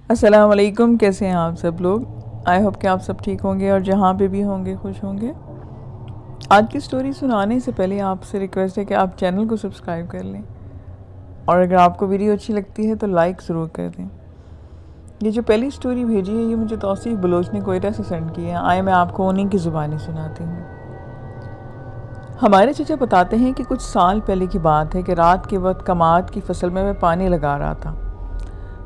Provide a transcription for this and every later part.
السلام علیکم، کیسے ہیں آپ سب لوگ؟ آئی ہوپ کہ آپ سب ٹھیک ہوں گے اور جہاں پہ بھی ہوں گے خوش ہوں گے۔ آج کی سٹوری سنانے سے پہلے آپ سے ریکویسٹ ہے کہ آپ چینل کو سبسکرائب کر لیں، اور اگر آپ کو ویڈیو اچھی لگتی ہے تو لائک ضرور کر دیں۔ یہ جو پہلی سٹوری بھیجی ہے یہ مجھے توصیف بلوچ نے کوئٹہ سے سینڈ کی ہے۔ آئے میں آپ کو انہیں کی زبانی سناتی ہوں۔ ہمارے چچا بتاتے ہیں کہ کچھ سال پہلے کی بات ہے کہ رات کے وقت کماد کی فصل میں پانی لگا رہا تھا۔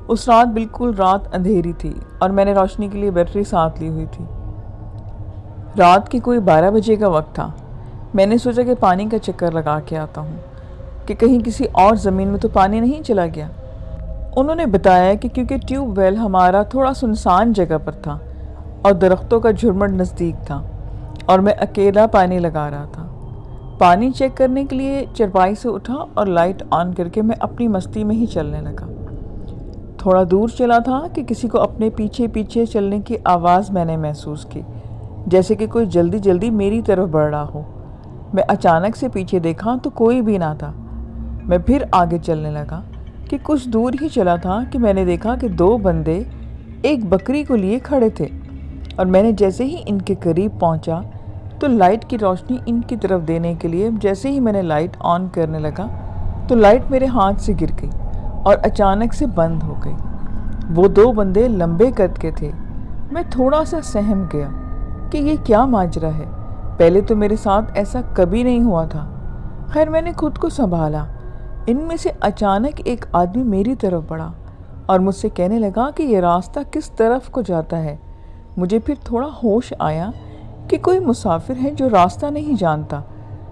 اس رات بالکل رات اندھیری تھی اور میں نے روشنی کے لیے بیٹری ساتھ لی ہوئی تھی۔ رات کی کوئی 12 بجے کا وقت تھا۔ میں نے سوچا کہ پانی کا چکر لگا کے آتا ہوں کہ کہیں کسی اور زمین میں تو پانی نہیں چلا گیا۔ انہوں نے بتایا کہ کیونکہ ٹیوب ویل ہمارا تھوڑا سنسان جگہ پر تھا اور درختوں کا جھرمٹ نزدیک تھا اور میں اکیلا پانی لگا رہا تھا۔ پانی چیک کرنے کے لیے چرپائی سے اٹھا اور لائٹ آن کر کے میں اپنی مستی میں ہی چلنے لگا۔ تھوڑا دور چلا تھا کہ کسی کو اپنے پیچھے پیچھے چلنے کی آواز میں نے محسوس کی، جیسے کہ کوئی جلدی جلدی میری طرف بڑھ رہا ہو۔ میں اچانک سے پیچھے دیکھا تو کوئی بھی نہ تھا۔ میں پھر آگے چلنے لگا کہ کچھ دور ہی چلا تھا کہ میں نے دیکھا کہ 2 بندے ایک بکری کو لیے کھڑے تھے، اور میں نے جیسے ہی ان کے قریب پہنچا تو لائٹ کی روشنی ان کی طرف دینے کے لیے جیسے ہی میں نے لائٹ آن کرنے لگا تو لائٹ میرے ہاتھ سے گر گئی اور اچانک سے بند ہو گئی۔ وہ 2 بندے لمبے قد کے تھے۔ میں تھوڑا سا سہم گیا کہ یہ کیا ماجرا ہے، پہلے تو میرے ساتھ ایسا کبھی نہیں ہوا تھا۔ خیر میں نے خود کو سنبھالا۔ ان میں سے اچانک ایک آدمی میری طرف بڑھا اور مجھ سے کہنے لگا کہ یہ راستہ کس طرف کو جاتا ہے۔ مجھے پھر تھوڑا ہوش آیا کہ کوئی مسافر ہے جو راستہ نہیں جانتا۔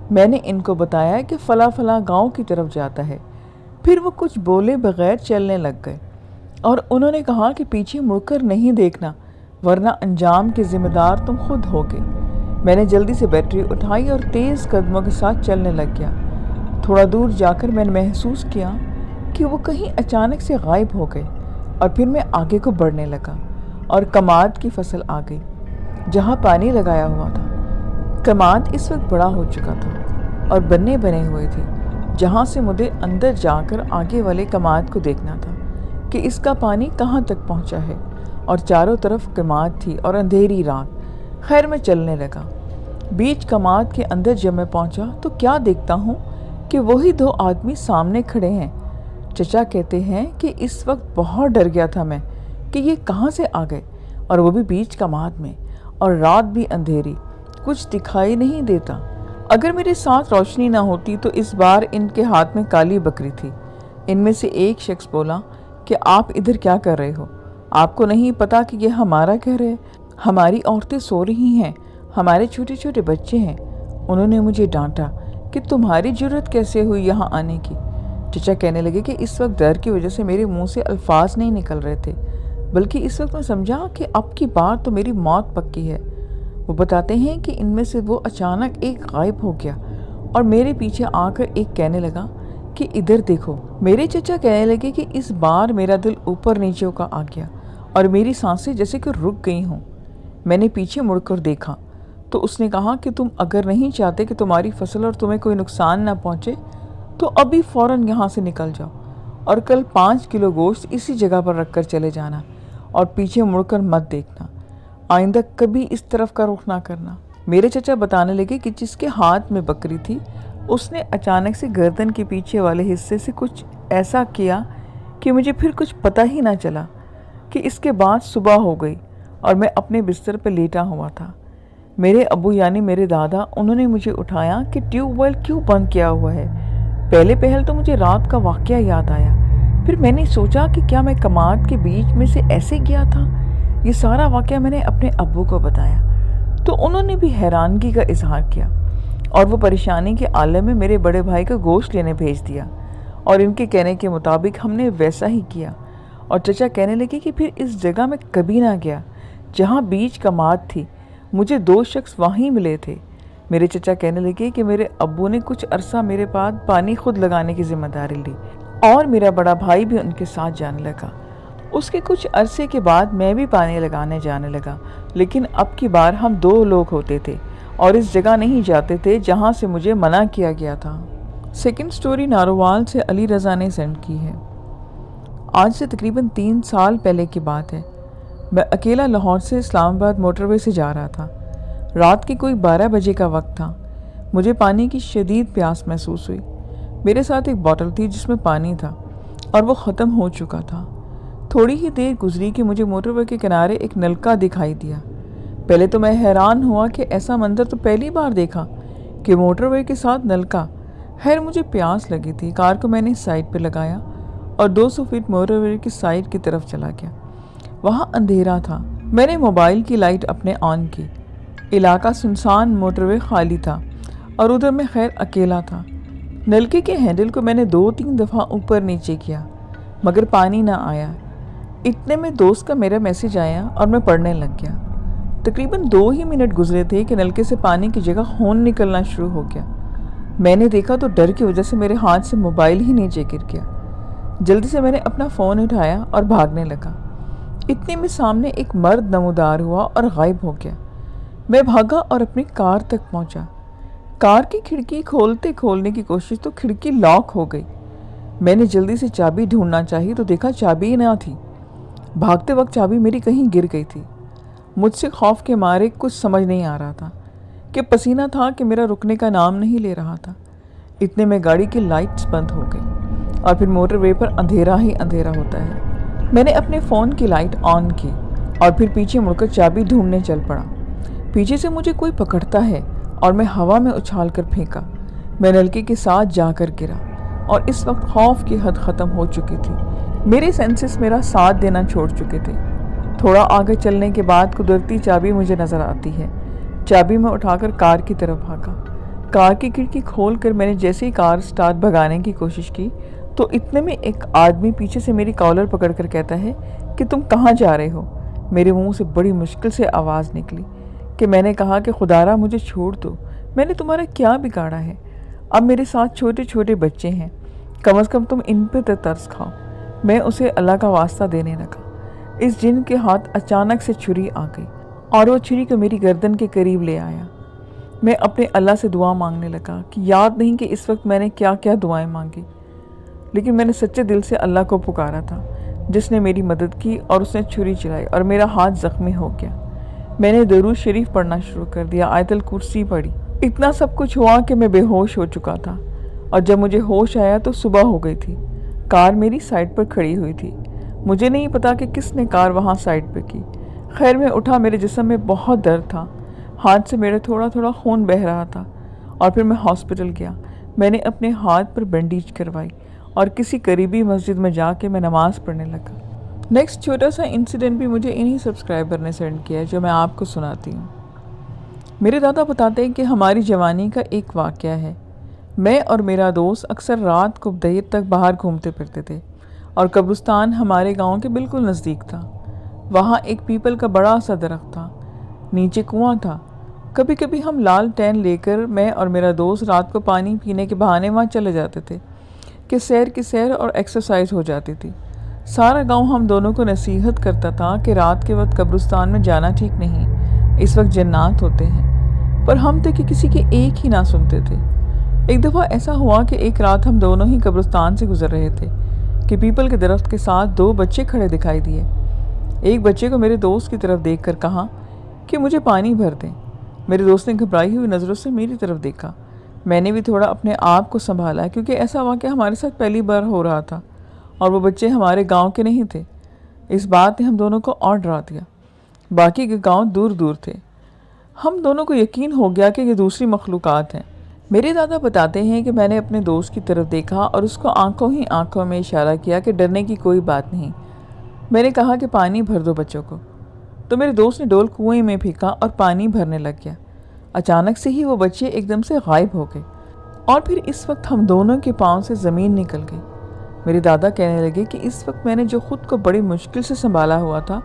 میں نے ان کو بتایا کہ فلاں فلاں گاؤں کی طرف جاتا ہے۔ پھر وہ کچھ بولے بغیر چلنے لگ گئے اور انہوں نے کہا کہ پیچھے مڑ کر نہیں دیکھنا ورنہ انجام کے ذمہ دار تم خود ہوگے۔ میں نے جلدی سے بیٹری اٹھائی اور تیز قدموں کے ساتھ چلنے لگ گیا۔ تھوڑا دور جا کر میں نے محسوس کیا کہ وہ کہیں اچانک سے غائب ہو گئے، اور پھر میں آگے کو بڑھنے لگا اور کماد کی فصل آ گئی جہاں پانی لگایا ہوا تھا۔ کماد اس وقت بڑا ہو چکا تھا اور بنے ہوئے تھے، جہاں سے مجھے اندر جا کر آگے والے کماد کو دیکھنا تھا کہ اس کا پانی کہاں تک پہنچا ہے، اور چاروں طرف کماد تھی اور اندھیری رات۔ خیر میں چلنے لگا۔ بیچ کماد کے اندر جب میں پہنچا تو کیا دیکھتا ہوں کہ وہی 2 آدمی سامنے کھڑے ہیں۔ چچا کہتے ہیں کہ اس وقت بہت ڈر گیا تھا میں کہ یہ کہاں سے آ گئے، اور وہ بھی بیچ کماد میں، اور رات بھی اندھیری، کچھ دکھائی نہیں دیتا۔ اگر میرے ساتھ روشنی نہ ہوتی تو اس بار ان کے ہاتھ میں کالی بکری تھی۔ ان میں سے ایک شخص بولا کہ آپ ادھر کیا کر رہے ہو؟ آپ کو نہیں پتا کہ یہ ہمارا گھر ہے؟ ہماری عورتیں سو رہی ہیں، ہمارے چھوٹے چھوٹے بچے ہیں۔ انہوں نے مجھے ڈانٹا کہ تمہاری جرت کیسے ہوئی یہاں آنے کی؟ چچا کہنے لگے کہ اس وقت ڈر کی وجہ سے میرے منہ سے الفاظ نہیں نکل رہے تھے، بلکہ اس وقت میں سمجھا کہ اب کی بار تو میری موت پکی ہے۔ وہ بتاتے ہیں کہ ان میں سے وہ اچانک ایک غائب ہو گیا اور میرے پیچھے آ کر ایک کہنے لگا کہ ادھر دیکھو۔ میرے چچا کہنے لگے کہ اس بار میرا دل اوپر نیچے کا آ گیا اور میری سانسیں جیسے کہ رک گئی ہوں۔ میں نے پیچھے مڑ کر دیکھا تو اس نے کہا کہ تم اگر نہیں چاہتے کہ تمہاری فصل اور تمہیں کوئی نقصان نہ پہنچے تو ابھی فوراً یہاں سے نکل جاؤ، اور کل 5 کلو گوشت اسی جگہ پر رکھ کر چلے جانا، اور پیچھے مڑ کر مت دیکھنا، آئندہ کبھی اس طرف کا رخ نہ کرنا۔ میرے چچا بتانے لگے کہ جس کے ہاتھ میں بکری تھی اس نے اچانک سے گردن کے پیچھے والے حصے سے کچھ ایسا کیا کہ مجھے پھر کچھ پتہ ہی نہ چلا کہ اس کے بعد صبح ہو گئی اور میں اپنے بستر پہ لیٹا ہوا تھا۔ میرے ابو یعنی میرے دادا، انہوں نے مجھے اٹھایا کہ ٹیوب ویل کیوں بند کیا ہوا ہے۔ پہل تو مجھے رات کا واقعہ یاد آیا، پھر میں نے سوچا کہ کیا میں کماد کے بیچ میں سے ایسے گیا تھا۔ یہ سارا واقعہ میں نے اپنے ابو کو بتایا تو انہوں نے بھی حیرانگی کا اظہار کیا، اور وہ پریشانی کے عالم میں میرے بڑے بھائی کا گوشت لینے بھیج دیا، اور ان کے کہنے کے مطابق ہم نے ویسا ہی کیا۔ اور چچا کہنے لگے کہ پھر اس جگہ میں کبھی نہ گیا جہاں بیچ کماد تھی، مجھے 2 شخص وہیں ملے تھے۔ میرے چچا کہنے لگے کہ میرے ابو نے کچھ عرصہ میرے بعد پانی خود لگانے کی ذمہ داری لی، اور میرا بڑا بھائی بھی ان کے ساتھ جانے لگا۔ اس کے کچھ عرصے کے بعد میں بھی پانی لگانے جانے لگا، لیکن اب کی بار ہم 2 لوگ ہوتے تھے اور اس جگہ نہیں جاتے تھے جہاں سے مجھے منع کیا گیا تھا۔ سیکنڈ سٹوری نارووال سے علی رضا نے سینڈ کی ہے۔ آج سے تقریباً 3 سال پہلے کی بات ہے۔ میں اکیلا لاہور سے اسلام آباد موٹر وے سے جا رہا تھا۔ رات کے کوئی 12 بجے کا وقت تھا۔ مجھے پانی کی شدید پیاس محسوس ہوئی۔ میرے ساتھ ایک بوتل تھی جس میں پانی تھا اور وہ ختم ہو چکا تھا۔ تھوڑی ہی دیر گزری کہ مجھے موٹر وے کے کنارے ایک نلکا دکھائی دیا۔ پہلے تو میں حیران ہوا کہ ایسا منظر تو پہلی بار دیکھا کہ موٹر وے کے ساتھ نلکا۔ خیر مجھے پیاس لگی تھی۔ کار کو میں نے سائڈ پہ لگایا اور 200 فٹ موٹر وے کی سائڈ کی طرف چلا گیا۔ وہاں اندھیرا تھا۔ میں نے موبائل کی لائٹ اپنے آن کی۔ علاقہ سنسان، موٹر وے خالی تھا اور ادھر میں خیر اکیلا تھا۔ نلکے کے ہینڈل کو میں نے 2-3 دفعہ اوپر نیچے کیا مگر پانی نہ آیا۔ اتنے میں دوست کا میرا میسج آیا اور میں پڑھنے لگ گیا۔ تقریباً 2 ہی منٹ گزرے تھے کہ نلکے سے پانی کی جگہ خون نکلنا شروع ہو گیا۔ میں نے دیکھا تو ڈر کی وجہ سے میرے ہاتھ سے موبائل ہی نیچے گر گیا۔ جلدی سے میں نے اپنا فون اٹھایا اور بھاگنے لگا۔ اتنے میں سامنے ایک مرد نمودار ہوا اور غائب ہو گیا۔ میں بھاگا اور اپنی کار تک پہنچا۔ کار کی کھڑکی کھولنے کی کوشش تو کھڑکی لاک ہو گئی۔ میں نے جلدی سے چابی ڈھونڈنا چاہی تو دیکھا چابی نہ تھی۔ بھاگتے وقت چابی میری کہیں گر گئی تھی۔ مجھ سے خوف کے مارے کچھ سمجھ نہیں آ رہا تھا کہ پسینہ تھا کہ میرا رکنے کا نام نہیں لے رہا تھا۔ اتنے میں گاڑی کی لائٹس بند ہو گئی اور پھر موٹر وے پر اندھیرا ہی اندھیرا ہوتا ہے۔ میں نے اپنے فون کی لائٹ آن کی اور پھر پیچھے مڑ کر چابی ڈھونڈنے چل پڑا۔ پیچھے سے مجھے کوئی پکڑتا ہے اور میں ہوا میں اچھال کر پھینکا۔ میں نلکے کے ساتھ جا کر گرا اور اس وقت خوف کی حد ختم ہو چکی تھی۔ میرے سینسز میرا ساتھ دینا چھوڑ چکے تھے۔ تھوڑا آگے چلنے کے بعد قدرتی چابی مجھے نظر آتی ہے۔ چابی میں اٹھا کر کار کی طرف بھاگا۔ کار کی کھڑکی کھول کر میں نے جیسے ہی کار سٹارٹ بھگانے کی کوشش کی تو اتنے میں ایک آدمی پیچھے سے میری کالر پکڑ کر کہتا ہے کہ تم کہاں جا رہے ہو؟ میرے منہ سے بڑی مشکل سے آواز نکلی کہ میں نے کہا کہ خدارا مجھے چھوڑ دو، میں نے تمہارا کیا بگاڑا ہے؟ اب میرے ساتھ چھوٹے چھوٹے بچے ہیں، کم از کم تم ان پہ ترس کھاؤ۔ میں اسے اللہ کا واسطہ دینے لگا۔ اس جن کے ہاتھ اچانک سے چھری آ گئی اور وہ چھری کو میری گردن کے قریب لے آیا۔ میں اپنے اللہ سے دعا مانگنے لگا کہ یاد نہیں کہ اس وقت میں نے کیا کیا دعائیں مانگی، لیکن میں نے سچے دل سے اللہ کو پکارا تھا جس نے میری مدد کی اور اس نے چھری چلائی اور میرا ہاتھ زخمی ہو گیا۔ میں نے درود شریف پڑھنا شروع کر دیا، آیت الکرسی پڑھی۔ اتنا سب کچھ ہوا کہ میں بے ہوش ہو چکا تھا اور جب مجھے ہوش آیا تو صبح ہو گئی تھی۔ کار میری سائڈ پر کھڑی ہوئی تھی۔ مجھے نہیں پتا کہ کس نے کار وہاں سائڈ پہ کی۔ خیر میں اٹھا، میرے جسم میں بہت درد تھا، ہاتھ سے میرا تھوڑا تھوڑا خون بہہ رہا تھا اور پھر میں ہاسپٹل گیا۔ میں نے اپنے ہاتھ پر بینڈیج کروائی اور کسی قریبی مسجد میں جا کے میں نماز پڑھنے لگا۔ نیکسٹ چھوٹا سا انسیڈنٹ بھی مجھے انہی سبسکرائبر نے سینڈ کیا ہے جو میں آپ کو سناتی ہوں۔ میرے دادا بتاتے ہیں کہ ہماری جوانی کا ایک واقعہ ہے۔ میں اور میرا دوست اکثر رات کو دیر تک باہر گھومتے پھرتے تھے اور قبرستان ہمارے گاؤں کے بالکل نزدیک تھا۔ وہاں ایک پیپل کا بڑا سا درخت تھا، نیچے کنواں تھا۔ کبھی کبھی ہم لال ٹین لے کر میں اور میرا دوست رات کو پانی پینے کے بہانے وہاں چلے جاتے تھے کہ سیر کی سیر اور ایکسرسائز ہو جاتی تھی۔ سارا گاؤں ہم دونوں کو نصیحت کرتا تھا کہ رات کے وقت قبرستان میں جانا ٹھیک نہیں، اس وقت جنات ہوتے ہیں، پر ہم تک کہ کسی کے ایک ہی نہ سنتے تھے۔ ایک دفعہ ایسا ہوا کہ ایک رات ہم دونوں ہی قبرستان سے گزر رہے تھے کہ پیپل کے درخت کے ساتھ 2 بچے کھڑے دکھائی دیے۔ ایک بچے کو میرے دوست کی طرف دیکھ کر کہا کہ مجھے پانی بھر دیں۔ میرے دوست نے گھبرائی ہوئی نظروں سے میری طرف دیکھا۔ میں نے بھی تھوڑا اپنے آپ کو سنبھالا کیونکہ ایسا واقعہ ہمارے ساتھ پہلی بار ہو رہا تھا اور وہ بچے ہمارے گاؤں کے نہیں تھے۔ اس بات نے ہم دونوں کو اور ڈرا دیا۔ باقی کے گاؤں دور دور تھے۔ ہم دونوں کو یقین ہو گیا کہ یہ دوسری مخلوقات ہیں۔ میرے دادا بتاتے ہیں کہ میں نے اپنے دوست کی طرف دیکھا اور اس کو آنکھوں ہی آنکھوں میں اشارہ کیا کہ ڈرنے کی کوئی بات نہیں۔ میں نے کہا کہ پانی بھر دو بچوں کو، تو میرے دوست نے ڈول کنویں میں پھینکا اور پانی بھرنے لگ گیا۔ اچانک سے ہی وہ بچے ایک دم سے غائب ہو گئے اور پھر اس وقت ہم دونوں کے پاؤں سے زمین نکل گئی۔ میرے دادا کہنے لگے کہ اس وقت میں نے جو خود کو بڑی مشکل سے سنبھالا ہوا تھا،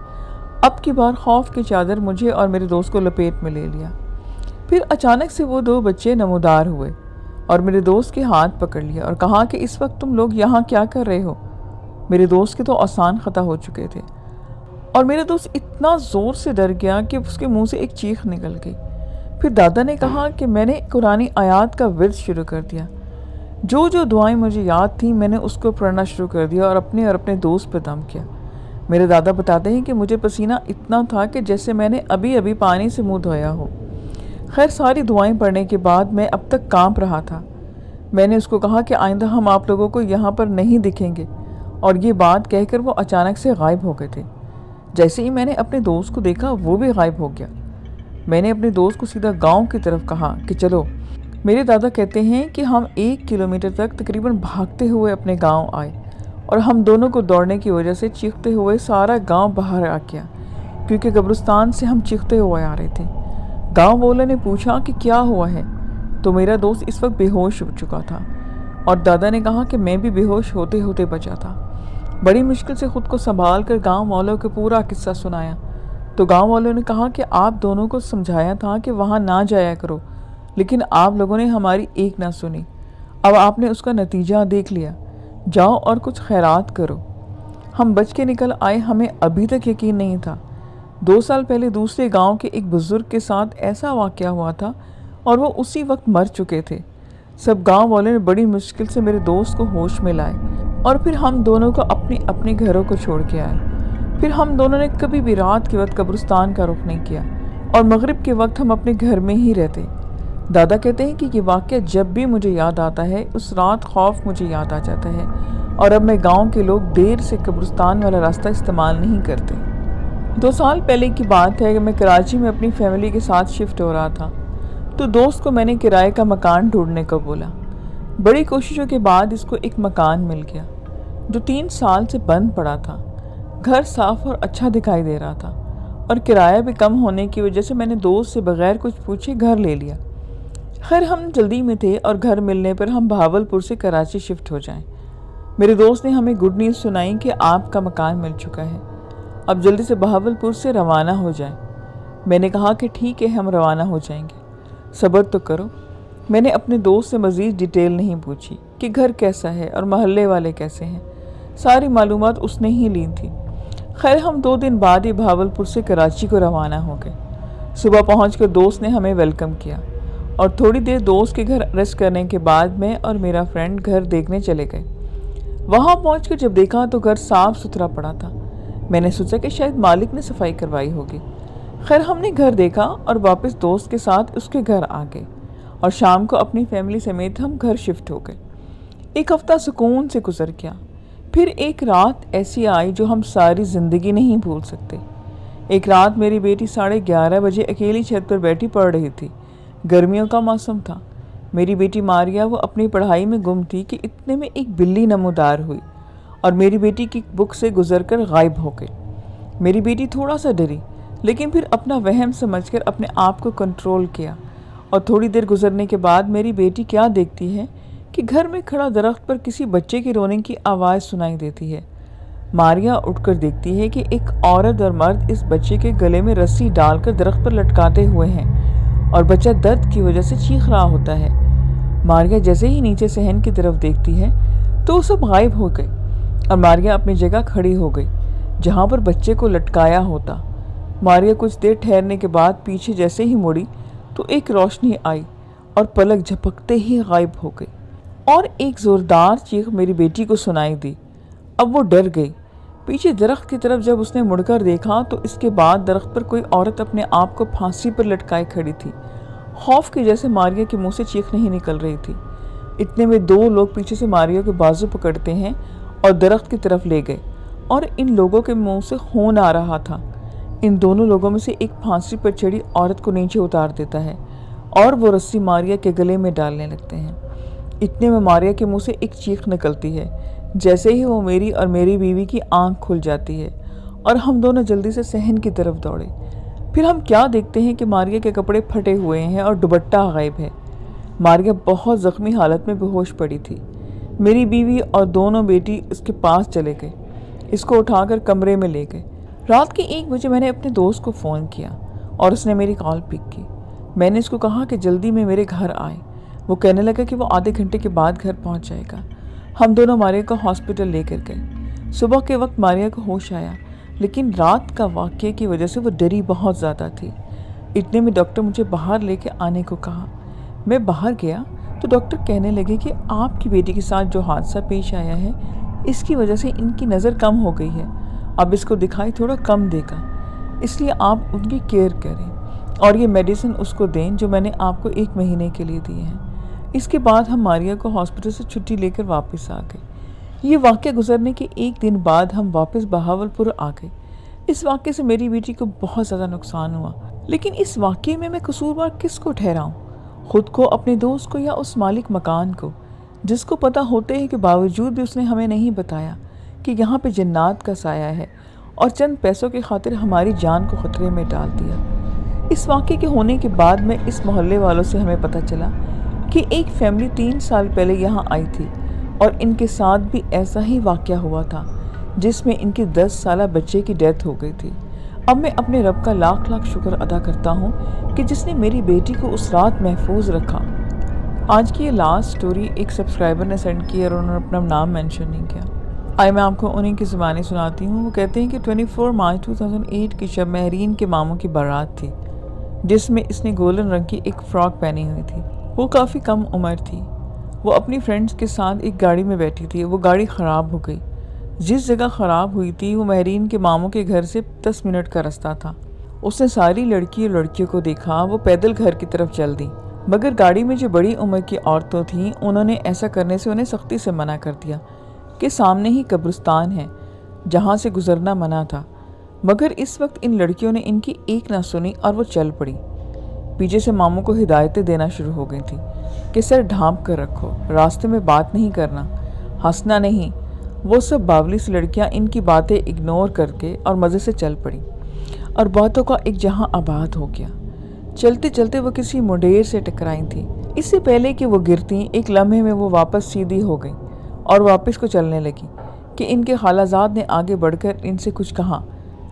اب کی بار خوف کی چادر مجھے اور میرے دوست کو لپیٹ میں لے لیا۔ پھر اچانک سے وہ 2 بچے نمودار ہوئے اور میرے دوست کے ہاتھ پکڑ لیا اور کہا کہ اس وقت تم لوگ یہاں کیا کر رہے ہو؟ میرے دوست کے تو آسان خطا ہو چکے تھے اور میرا دوست اتنا زور سے ڈر گیا کہ اس کے منہ سے ایک چیخ نکل گئی۔ پھر دادا نے کہا کہ میں نے قرآنی آیات کا ورد شروع کر دیا جو جو دعائیں مجھے یاد تھیں میں نے اس کو پڑھنا شروع کر دیا اور اپنے دوست پہ دم کیا۔ میرے دادا بتاتے ہیں کہ مجھے پسینہ اتنا تھا کہ جیسے میں نے ابھی پانی سے منہ دھویا ہو۔ خیر ساری دعائیں پڑھنے کے بعد میں اب تک کانپ رہا تھا۔ میں نے اس کو کہا کہ آئندہ ہم آپ لوگوں کو یہاں پر نہیں دکھیں گے، اور یہ بات کہہ کر وہ اچانک سے غائب ہو گئے تھے۔ جیسے ہی میں نے اپنے دوست کو دیکھا وہ بھی غائب ہو گیا۔ میں نے اپنے دوست کو سیدھا گاؤں کی طرف کہا کہ چلو۔ میرے دادا کہتے ہیں کہ ہم 1 کلومیٹر تک تقریباً بھاگتے ہوئے اپنے گاؤں آئے، اور ہم دونوں کو دوڑنے کی وجہ سے چیختے ہوئے سارا گاؤں باہر آ گیا، کیونکہ قبرستان سے ہم چیختے ہوئے آ رہے تھے۔ گاؤں والوں نے پوچھا کہ کیا ہوا ہے، تو میرا دوست اس وقت بے ہوش ہو چکا تھا، اور دادا نے کہا کہ میں بھی بے ہوش ہوتے ہوتے بچا تھا۔ بڑی مشکل سے خود کو سنبھال کر گاؤں والوں کو پورا قصہ سنایا، تو گاؤں والوں نے کہا کہ آپ دونوں کو سمجھایا تھا کہ وہاں نہ جایا کرو، لیکن آپ لوگوں نے ہماری ایک نہ سنی۔ اب آپ نے اس کا نتیجہ دیکھ لیا، جاؤ اور کچھ خیرات کرو۔ ہم بچ کے نکل آئے، ہمیں ابھی تک یقین نہیں تھا۔ 2 سال پہلے دوسرے گاؤں کے ایک بزرگ کے ساتھ ایسا واقعہ ہوا تھا، اور وہ اسی وقت مر چکے تھے۔ سب گاؤں والوں نے بڑی مشکل سے میرے دوست کو ہوش میں لائے، اور پھر ہم دونوں کو اپنے گھروں کو چھوڑ کے آئے۔ پھر ہم دونوں نے کبھی بھی رات کے وقت قبرستان کا رخ نہیں کیا، اور مغرب کے وقت ہم اپنے گھر میں ہی رہتے۔ دادا کہتے ہیں کہ یہ واقعہ جب بھی مجھے یاد آتا ہے، اس رات خوف مجھے یاد آ جاتا ہے، اور اب میں گاؤں کے لوگ دیر سے قبرستان والا راستہ استعمال نہیں کرتے۔ 2 سال پہلے کی بات ہے کہ میں کراچی میں اپنی فیملی کے ساتھ شفٹ ہو رہا تھا، تو دوست کو میں نے کرائے کا مکان ڈھونڈنے کو بولا۔ بڑی کوششوں کے بعد اس کو ایک مکان مل گیا، جو 3 سال سے بند پڑا تھا۔ گھر صاف اور اچھا دکھائی دے رہا تھا، اور کرایہ بھی کم ہونے کی وجہ سے میں نے دوست سے بغیر کچھ پوچھے گھر لے لیا۔ خیر ہم جلدی میں تھے، اور گھر ملنے پر ہم بہاولپور سے کراچی شفٹ ہو جائیں۔ میرے دوست نے ہمیں گڈ نیوز سنائی کہ آپ کا مکان مل چکا ہے، اب جلدی سے بہاولپور سے روانہ ہو جائیں۔ میں نے کہا کہ ٹھیک ہے، ہم روانہ ہو جائیں گے، صبر تو کرو۔ میں نے اپنے دوست سے مزید ڈیٹیل نہیں پوچھی کہ گھر کیسا ہے اور محلے والے کیسے ہیں، ساری معلومات اس نے ہی لی تھی۔ خیر ہم 2 دن بعد ہی بہاولپور سے کراچی کو روانہ ہو گئے۔ صبح پہنچ کر دوست نے ہمیں ویلکم کیا، اور تھوڑی دیر دوست کے گھر ریسٹ کرنے کے بعد میں اور میرا فرینڈ گھر دیکھنے چلے گئے۔ وہاں پہنچ کر جب دیکھا تو گھر صاف ستھرا پڑا تھا۔ میں نے سوچا کہ شاید مالک نے صفائی کروائی ہوگی۔ خیر ہم نے گھر دیکھا اور واپس دوست کے ساتھ اس کے گھر آ گئے، اور شام کو اپنی فیملی سمیت ہم گھر شفٹ ہو گئے۔ 1 ہفتہ سکون سے گزر گیا۔ پھر ایک رات ایسی آئی جو ہم ساری زندگی نہیں بھول سکتے۔ ایک رات میری بیٹی 11:30 بجے اکیلی چھت پر بیٹھی پڑھ رہی تھی۔ گرمیوں کا موسم تھا۔ میری بیٹی ماریا وہ اپنی پڑھائی میں گم تھی کہ اتنے میں ایک بلی نمودار ہوئی، اور میری بیٹی کی بک سے گزر کر غائب ہو گئی۔ میری بیٹی تھوڑا سا ڈری، لیکن پھر اپنا وہم سمجھ کر اپنے آپ کو کنٹرول کیا، اور تھوڑی دیر گزرنے کے بعد میری بیٹی کیا دیکھتی ہے کہ گھر میں کھڑا درخت پر کسی بچے کے رونے کی آواز سنائی دیتی ہے۔ ماریا اٹھ کر دیکھتی ہے کہ ایک عورت اور مرد اس بچے کے گلے میں رسی ڈال کر درخت پر لٹکاتے ہوئے ہیں، اور بچہ درد کی وجہ سے چیخ رہا ہوتا ہے۔ ماریا جیسے ہی نیچے صحن کی طرف دیکھتی ہے تو وہ سب غائب ہو گئے، اور ماریا اپنی جگہ کھڑی ہو گئی جہاں پر بچے کو لٹکایا ہوتا۔ ماریا کچھ دیر ٹھہرنے کے بعد پیچھے جیسے ہی مڑی تو ایک روشنی آئی، اور پلک جھپکتے ہی غائب ہو گئی، اور ایک زوردار چیخ میری بیٹی کو سنائی دی۔ اب وہ ڈر گئی۔ پیچھے درخت کی طرف جب اس نے مڑ کر دیکھا تو اس کے بعد درخت پر کوئی عورت اپنے آپ کو پھانسی پر لٹکائے کھڑی تھی۔ خوف کی جیسے ماریا کے منہ سے چیخ نہیں نکل رہی تھی۔ اتنے میں 2 لوگ پیچھے سے ماریا کے بازو پکڑتے ہیں اور درخت کی طرف لے گئے، اور ان لوگوں کے منہ سے خون آ رہا تھا۔ ان دونوں لوگوں میں سے ایک پھانسی پر چڑھی عورت کو نیچے اتار دیتا ہے، اور وہ رسی ماریا کے گلے میں ڈالنے لگتے ہیں۔ اتنے میں ماریا کے منہ سے ایک چیخ نکلتی ہے، جیسے ہی وہ میری اور میری بیوی کی آنکھ کھل جاتی ہے، اور ہم دونوں جلدی سے صحن کی طرف دوڑے۔ پھر ہم کیا دیکھتے ہیں کہ ماریا کے کپڑے پھٹے ہوئے ہیں اور دوپٹہ غائب ہے۔ ماریا بہت زخمی حالت میں بے ہوش پڑی تھی۔ میری بیوی اور دونوں بیٹی اس کے پاس چلے گئے، اس کو اٹھا کر کمرے میں لے گئے۔ رات کے 1 بجے میں نے اپنے دوست کو فون کیا، اور اس نے میری کال پک کی۔ میں نے اس کو کہا کہ جلدی میں میرے گھر آئے۔ وہ کہنے لگا کہ وہ آدھے گھنٹے کے بعد گھر پہنچ جائے گا۔ ہم دونوں ماریا کو ہاسپٹل لے کر گئے۔ صبح کے وقت ماریا کو ہوش آیا، لیکن رات کا واقعے کی وجہ سے وہ ڈری بہت زیادہ تھی۔ اتنے میں ڈاکٹر مجھے باہر لے کے آنے کو کہا۔ میں باہر گیا تو ڈاکٹر کہنے لگے کہ آپ کی بیٹی کے ساتھ جو حادثہ پیش آیا ہے اس کی وجہ سے ان کی نظر کم ہو گئی ہے، اب اس کو دکھائی تھوڑا کم دے گا، اس لیے آپ ان کی کیئر کریں اور یہ میڈیسن اس کو دیں جو میں نے آپ کو 1 مہینے کے لیے دیے ہیں۔ اس کے بعد ہم ماریا کو ہاسپٹل سے چھٹی لے کر واپس آ گئے۔ یہ واقعہ گزرنے کے 1 دن بعد ہم واپس بہاولپور آ گئے۔ اس واقعے سے میری بیٹی کو بہت زیادہ نقصان ہوا، لیکن اس واقعے میں قصوروار کس کو ٹھہراؤں؟ خود کو، اپنے دوست کو، یا اس مالک مکان کو جس کو پتہ ہوتے ہیں کہ باوجود بھی اس نے ہمیں نہیں بتایا کہ یہاں پہ جنات کا سایہ ہے اور چند پیسوں کی خاطر ہماری جان کو خطرے میں ڈال دیا۔ اس واقعے کے ہونے کے بعد میں اس محلے والوں سے ہمیں پتہ چلا کہ ایک فیملی 3 سال پہلے یہاں آئی تھی اور ان کے ساتھ بھی ایسا ہی واقعہ ہوا تھا جس میں ان کے 10 سالہ بچے کی ڈیتھ ہو گئی تھی۔ اب میں اپنے رب کا لاکھ لاکھ شکر ادا کرتا ہوں کہ جس نے میری بیٹی کو اس رات محفوظ رکھا۔ آج کی یہ لاسٹ سٹوری ایک سبسکرائبر نے سینڈ کی اور انہوں نے اپنا نام مینشن نہیں کیا۔ آئے میں آپ کو انہیں کی زبانی سناتی ہوں۔ وہ کہتے ہیں کہ 24 مارچ 2008 کی شب مہرین کے ماموں کی بارات تھی جس میں اس نے گولڈن رنگ کی ایک فراک پہنی ہوئی تھی۔ وہ کافی کم عمر تھی۔ وہ اپنی فرینڈز کے ساتھ ایک گاڑی میں بیٹھی تھی۔ وہ گاڑی خراب ہو گئی۔ جس جگہ خراب ہوئی تھی وہ مہرین کے ماموں کے گھر سے 10 منٹ کا راستہ تھا۔ اس نے ساری لڑکی اور لڑکیوں کو دیکھا، وہ پیدل گھر کی طرف چل دی، مگر گاڑی میں جو بڑی عمر کی عورتیں تھیں انہوں نے ایسا کرنے سے انہیں سختی سے منع کر دیا کہ سامنے ہی قبرستان ہے جہاں سے گزرنا منع تھا۔ مگر اس وقت ان لڑکیوں نے ان کی ایک نہ سنی اور وہ چل پڑی۔ پیچھے سے ماموں کو ہدایتیں دینا شروع ہو گئی تھی کہ سر ڈھانپ کر رکھو، راستے میں بات نہیں کرنا، ہنسنا نہیں۔ وہ سب باولی سی لڑکیاں ان کی باتیں اگنور کر کے اور مزے سے چل پڑی اور باتوں کا ایک جہاں آباد ہو گیا۔ چلتے چلتے وہ کسی منڈیر سے ٹکرائی تھی۔ اس سے پہلے کہ وہ گرتیں ایک لمحے میں وہ واپس سیدھی ہو گئی اور واپس کو چلنے لگی کہ ان کے خالہ زاد نے آگے بڑھ کر ان سے کچھ کہا۔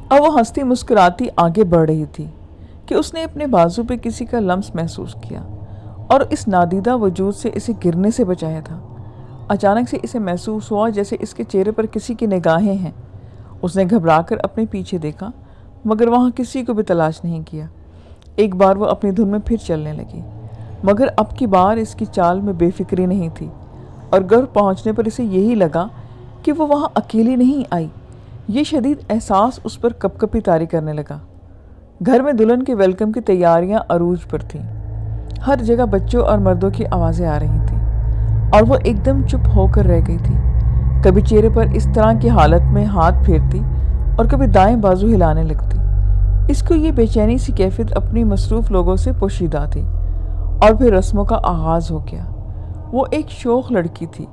اب وہ ہنستی مسکراتی آگے بڑھ رہی تھی کہ اس نے اپنے بازو پہ کسی کا لمس محسوس کیا اور اس نادیدہ وجود سے اسے گرنے سے بچایا تھا۔ اچانک سے اسے محسوس ہوا جیسے اس کے چہرے پر کسی کی نگاہیں ہیں۔ اس نے گھبرا کر اپنے پیچھے دیکھا مگر وہاں کسی کو بھی تلاش نہیں کیا۔ ایک بار وہ اپنی دھن میں پھر چلنے لگی، مگر اب کی بار اس کی چال میں بے فکری نہیں تھی اور گھر پہنچنے پر اسے یہی لگا کہ وہ وہاں اکیلی نہیں آئی۔ یہ شدید احساس اس پر کپ کپی طاری کرنے لگا۔ گھر میں دلہن کے ویلکم کی تیاریاں عروج پر تھیں۔ ہر جگہ بچوں اور مردوں کی آوازیں آ رہی تھیں اور وہ ایک دم چپ ہو کر رہ گئی تھی۔ کبھی چہرے پر اس طرح کی حالت میں ہاتھ پھیرتی اور کبھی دائیں بازو ہلانے لگتی۔ اس کو یہ بے چینی سی کیفیت اپنی مصروف لوگوں سے پوشیدہ تھی۔ اور پھر رسموں کا آغاز ہو گیا۔ وہ ایک شوخ لڑکی تھی۔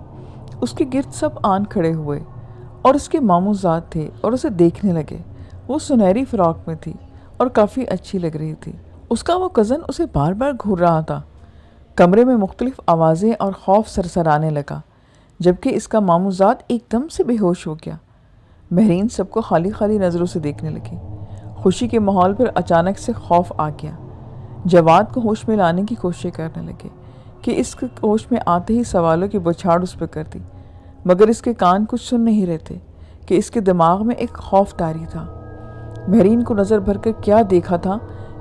اس کے گرد سب آن کھڑے ہوئے اور اس کے ماموں زاد تھے اور اسے دیکھنے لگے۔ وہ سنہری فراک میں تھی اور کافی اچھی لگ رہی تھی۔ اس کا وہ کزن اسے بار بار گھور رہا تھا۔ کمرے میں مختلف آوازیں اور خوف سرسرانے لگا جبکہ اس کا ماموں زاد ایک دم سے بے ہوش ہو گیا۔ مہرین سب کو خالی خالی نظروں سے دیکھنے لگی۔ خوشی کے ماحول پر اچانک سے خوف آ گیا۔ جواد کو ہوش میں لانے کی کوشش کرنے لگے کہ اس کے ہوش میں آتے ہی سوالوں کی بچھاڑ اس پہ کر دی، مگر اس کے کان کچھ سن نہیں رہتے کہ اس کے دماغ میں ایک خوف طاری تھا۔ مہرین کو نظر بھر کر کیا دیکھا تھا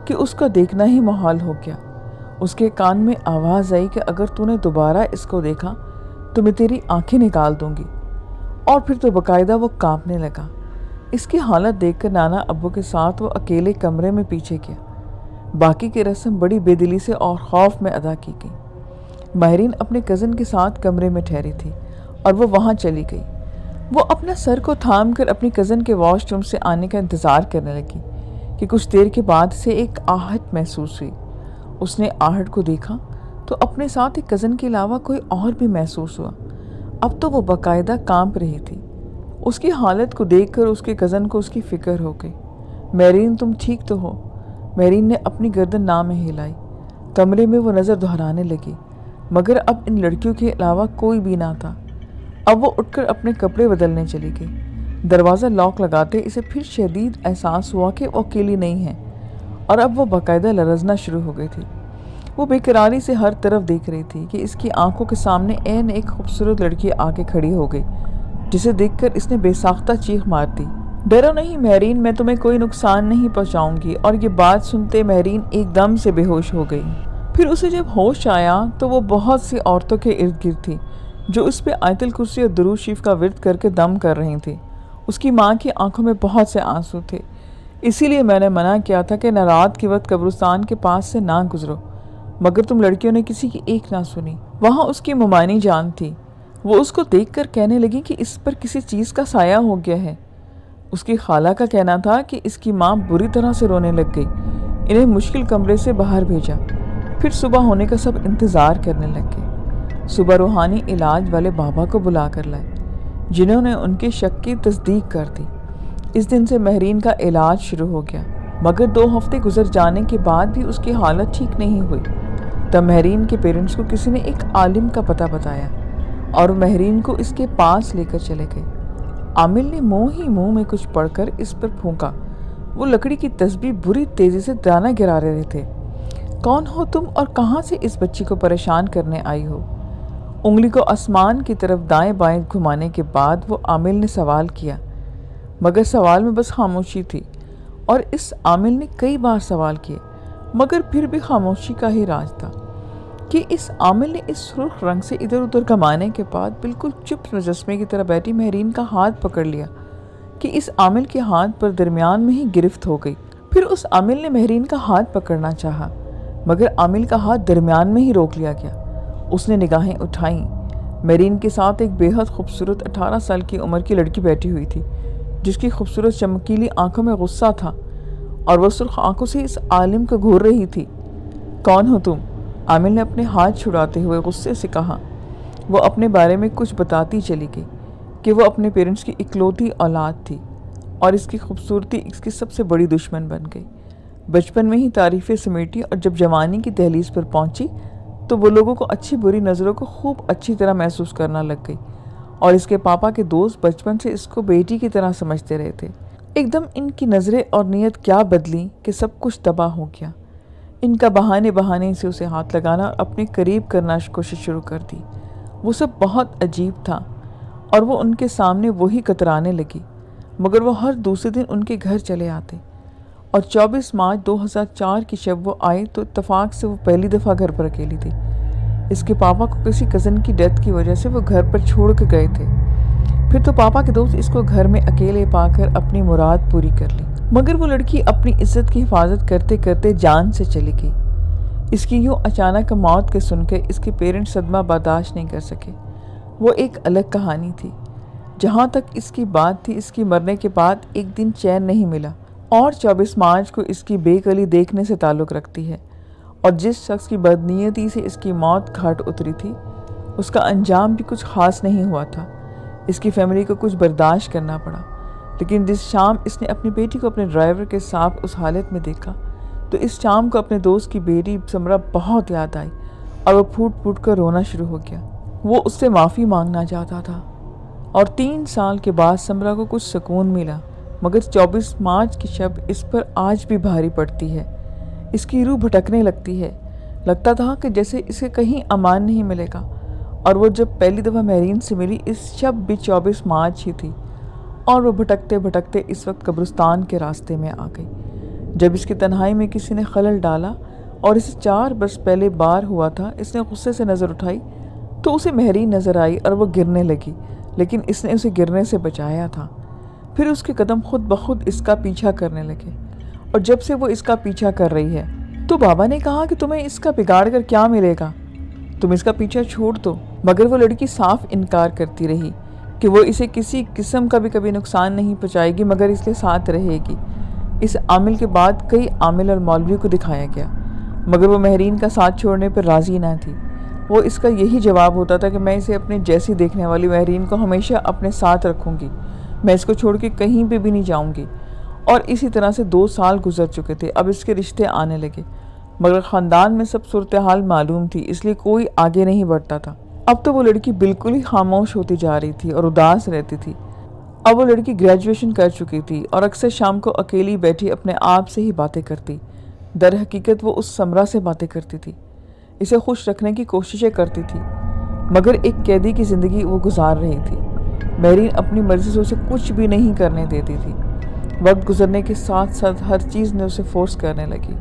کہ اس کا دیکھنا ہی محال ہو گیا۔ اس کے کان میں آواز آئی کہ اگر تو نے دوبارہ اس کو دیکھا تو میں تیری آنکھیں نکال دوں گی۔ اور پھر تو باقاعدہ وہ کانپنے لگا۔ اس کی حالت دیکھ کر نانا ابو کے ساتھ وہ اکیلے کمرے میں پیچھے گیا۔ باقی کی رسم بڑی بے دلی سے اور خوف میں ادا کی گئی۔ مہرین اپنے کزن کے ساتھ کمرے میں ٹھہری تھی اور وہ وہاں چلی گئی۔ وہ اپنا سر کو تھام کر اپنی کزن کے واش روم سے آنے کا انتظار کرنے لگی کہ کچھ دیر کے بعد سے ایک آہٹ محسوس ہوئی۔ اس نے آہٹ کو دیکھا تو اپنے ساتھ ایک کزن کے علاوہ کوئی اور بھی محسوس ہوا۔ اب تو وہ باقاعدہ کانپ رہی تھی۔ اس کی حالت کو دیکھ کر اس کے کزن کو اس کی فکر ہو گئی۔ مہرین تم ٹھیک تو ہو؟ مہرین نے اپنی گردن نہ میں ہلائی۔ کمرے میں وہ نظر دہرانے لگی مگر اب ان لڑکیوں کے علاوہ کوئی بھی نہ تھا۔ اب وہ اٹھ کر اپنے کپڑے بدلنے چلی گئی۔ دروازہ لاک لگاتے اسے پھر شدید احساس ہوا کہ وہ اکیلی نہیں ہے اور اب وہ باقاعدہ لرزنا شروع ہو گئی تھی۔ وہ بے قراری سے ہر طرف دیکھ رہی تھی کہ اس کی آنکھوں کے سامنے عین ایک خوبصورت لڑکی آ کے کھڑی ہو گئی جسے دیکھ کر اس نے بے ساختہ چیخ مار دی۔ ڈرو نہیں مہرین، میں تمہیں کوئی نقصان نہیں پہنچاؤں گی۔ اور یہ بات سنتے مہرین ایک دم سے بے ہوش ہو گئی۔ پھر پھر اسے جب ہوش آیا تو وہ بہت سی عورتوں کے ارد گرد تھی جو اس پہ آیت الکرسی اور درود شریف کا ورد کر کے دم کر رہی تھی۔ اس کی ماں کی آنکھوں میں بہت سے آنسو تھے، اسی لیے میں نے منع کیا تھا کہ نہ رات کے وقت قبرستان کے پاس سے نہ گزرو، مگر تم لڑکیوں نے کسی کی ایک نہ سنی۔ وہاں اس کی ممانی جان تھی، وہ اس کو دیکھ کر کہنے لگی کہ اس پر کسی چیز کا سایہ ہو گیا ہے۔ اس کی خالہ کا کہنا تھا کہ اس کی ماں بری طرح سے رونے لگ گئی، انہیں مشکل کمرے سے باہر بھیجا، پھر صبح ہونے کا سب انتظار کرنے لگ گئے۔ صبح روحانی علاج والے بابا کو بلا کر لائے، جنہوں نے ان کے شک کی تصدیق کر دی۔ اس دن سے مہرین کا علاج شروع ہو گیا، مگر 2 ہفتے گزر جانے کے بعد بھی اس کی حالت ٹھیک نہیں ہوئی۔ تب مہرین کے پیرنٹس کو کسی نے ایک عالم کا پتہ بتایا اور مہرین کو اس کے پاس لے کر چلے گئے۔ عامل نے منہ میں کچھ پڑھ کر اس پر پھونکا۔ وہ لکڑی کی تسبیح بری تیزی سے دانہ گرا رہے تھے۔ کون ہو تم اور کہاں سے اس بچی کو پریشان کرنے آئی ہو؟ انگلی کو آسمان کی طرف دائیں بائیں گھمانے کے بعد وہ عامل نے سوال کیا، مگر سوال میں بس خاموشی تھی، اور اس عامل نے کئی بار سوال کیے مگر پھر بھی خاموشی کا ہی راج تھا کہ اس عامل نے اس سرخ رنگ سے ادھر ادھر گھمانے کے بعد بالکل چپ مجسمے کی طرح بیٹھی مہرین کا ہاتھ پکڑ لیا کہ اس عامل کے ہاتھ پر درمیان میں ہی گرفت ہو گئی۔ پھر اس عامل نے مہرین کا ہاتھ پکڑنا چاہا مگر عامل کا ہاتھ درمیان میں ہی روک لیا گیا۔ اس نے نگاہیں اٹھائیں، مہرین کے ساتھ ایک بے حد خوبصورت 18 سال کی عمر کی لڑکی بیٹھی ہوئی تھی، جس کی خوبصورت چمکیلی آنکھوں میں غصہ تھا اور وہ سرخ آنکھوں سے اس عالم کو گھور رہی تھی۔ کون ہو تم؟ عامل نے اپنے ہاتھ چھڑاتے ہوئے غصے سے کہا۔ وہ اپنے بارے میں کچھ بتاتی چلی گئی کہ وہ اپنے پیرنٹس کی اکلوتی اولاد تھی اور اس کی خوبصورتی اس کی سب سے بڑی دشمن بن گئی۔ بچپن میں ہی تعریفیں سمیٹی اور جب جوانی کی دہلیز پر پہنچی تو وہ لوگوں کو اچھی بری نظروں کو خوب اچھی طرح محسوس کرنا لگ گئی، اور اس کے پاپا کے دوست بچپن سے اس کو بیٹی کی طرح سمجھتے رہے تھے۔ ایک دم ان کی نظریں اور نیت کیا بدلی کہ سب کچھ تباہ ہو گیا۔ ان کا بہانے سے اسے ہاتھ لگانا اور اپنے قریب کرنا کوشش شروع کر دی۔ وہ سب بہت عجیب تھا اور وہ ان کے سامنے وہی کترانے لگی، مگر وہ ہر دوسرے دن ان کے گھر چلے آتے، اور 24 مارچ 2004 کی شب وہ آئے تو اتفاق سے وہ پہلی دفعہ گھر پر اکیلی تھی۔ اس کے پاپا کو کسی کزن کی ڈیتھ کی وجہ سے وہ گھر پر چھوڑ کے گئے تھے۔ پھر تو پاپا کے دوست اس کو گھر میں اکیلے پا کر اپنی مراد پوری کر لی، مگر وہ لڑکی اپنی عزت کی حفاظت کرتے کرتے جان سے چلی گئی۔ اس کی یوں اچانک موت کے سن کے اس کے پیرنٹس صدمہ برداشت نہیں کر سکے۔ وہ ایک الگ کہانی تھی۔ جہاں تک اس کی بات تھی، اس کی مرنے کے بعد ایک دن چین نہیں ملا، اور 24 مارچ کو اس کی بے کلی دیکھنے سے تعلق رکھتی ہے، اور جس شخص کی بدنیتی سے اس کی موت گھاٹ اتری تھی اس کا انجام بھی کچھ خاص نہیں ہوا تھا۔ اس کی فیملی کو کچھ برداشت کرنا پڑا، لیکن جس شام اس نے اپنی بیٹی کو اپنے ڈرائیور کے ساتھ اس حالت میں دیکھا تو اس شام کو اپنے دوست کی بیٹی سمرا بہت یاد آئی اور وہ پھوٹ پھوٹ کر رونا شروع ہو گیا۔ وہ اس سے معافی مانگنا چاہتا تھا، اور 3 سال کے بعد سمرا کو کچھ سکون ملا، مگر 24 مارچ کی شب اس پر آج بھی بھاری پڑتی ہے۔ اس کی روح بھٹکنے لگتی ہے، لگتا تھا کہ جیسے اسے کہیں امان نہیں ملے گا، اور وہ جب پہلی دفعہ مہرین سے ملی اس شب بھی 24 مارچ ہی تھی، اور وہ بھٹکتے بھٹکتے اس وقت قبرستان کے راستے میں آ گئی۔ جب اس کی تنہائی میں کسی نے خلل ڈالا اور اسے 4 برس پہلے بار ہوا تھا، اس نے غصے سے نظر اٹھائی تو اسے مہرین نظر آئی اور وہ گرنے لگی، لیکن اس نے اسے گرنے سے بچایا تھا۔ پھر اس کے قدم خود بخود اس کا پیچھا کرنے لگے، اور جب سے وہ اس کا پیچھا کر رہی ہے تو بابا نے کہا کہ تمہیں اس کا بگاڑ کر کیا ملے گا، تم اس کا پیچھا چھوڑ دو، مگر وہ لڑکی صاف انکار کرتی رہی کہ وہ اسے کسی قسم کا بھی کبھی نقصان نہیں پہنچائے گی، مگر اس کے ساتھ رہے گی۔ اس عامل کے بعد کئی عامل اور مولوی کو دکھایا گیا، مگر وہ مہرین کا ساتھ چھوڑنے پر راضی نہ تھی۔ وہ اس کا یہی جواب ہوتا تھا کہ میں اسے اپنے جیسی دیکھنے والی مہرین کو ہمیشہ اپنے ساتھ رکھوں گی، میں اس کو چھوڑ کے کہیں پہ بھی نہیں جاؤں گی۔ اور اسی طرح سے 2 سال گزر چکے تھے، اب اس کے رشتے آنے لگے، مگر خاندان میں سب صورتحال معلوم تھی، اس لیے کوئی آگے نہیں بڑھتا تھا۔ اب تو وہ لڑکی بالکل ہی خاموش ہوتی جا رہی تھی اور اداس رہتی تھی۔ اب وہ لڑکی گریجویشن کر چکی تھی اور اکثر شام کو اکیلی بیٹھی اپنے آپ سے ہی باتیں کرتی۔ در حقیقت وہ اس سمرا سے باتیں کرتی تھی، اسے خوش رکھنے کی کوششیں کرتی تھی، مگر ایک قیدی کی زندگی وہ گزار رہی تھی۔ مہرین اپنی مرضی سے اسے کچھ بھی نہیں کرنے دیتی تھی۔ وقت گزرنے کے ساتھ ساتھ ہر چیز نے اسے فورس کرنے لگی،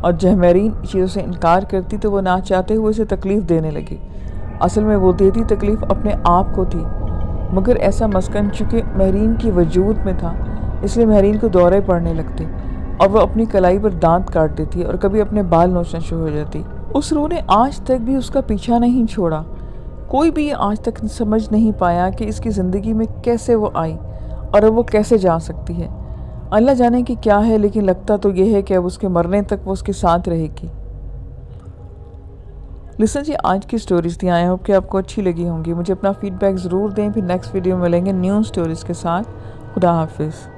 اور جب مہرین چیزوں سے انکار کرتی تو وہ نہ چاہتے ہوئے اسے تکلیف دینے لگی۔ اصل میں وہ دیتی تکلیف اپنے آپ کو تھی، مگر ایسا مسکن چونکہ مہرین کی وجود میں تھا اس لیے مہرین کو دورے پڑنے لگتے اور وہ اپنی کلائی پر دانت کاٹ دیتی اور کبھی اپنے بال نوچنا شروع ہو جاتی۔ اس روح نے آج تک بھی اس کا پیچھا نہیں چھوڑا۔ کوئی بھی آج تک سمجھ نہیں پایا کہ اس کی زندگی میں کیسے وہ آئی اور اب وہ کیسے جا سکتی ہے۔ اللہ جانے کہ کیا ہے، لیکن لگتا تو یہ ہے کہ اب اس کے مرنے تک وہ اس کے ساتھ رہے گی۔ لسن جی، آج کی سٹوریز تھیں، آئی ہوپ کہ آپ کو اچھی لگی ہوں گی۔ مجھے اپنا فیڈ بیک ضرور دیں، پھر نیکسٹ ویڈیو میں ملیں گے نیو سٹوریز کے ساتھ۔ خدا حافظ۔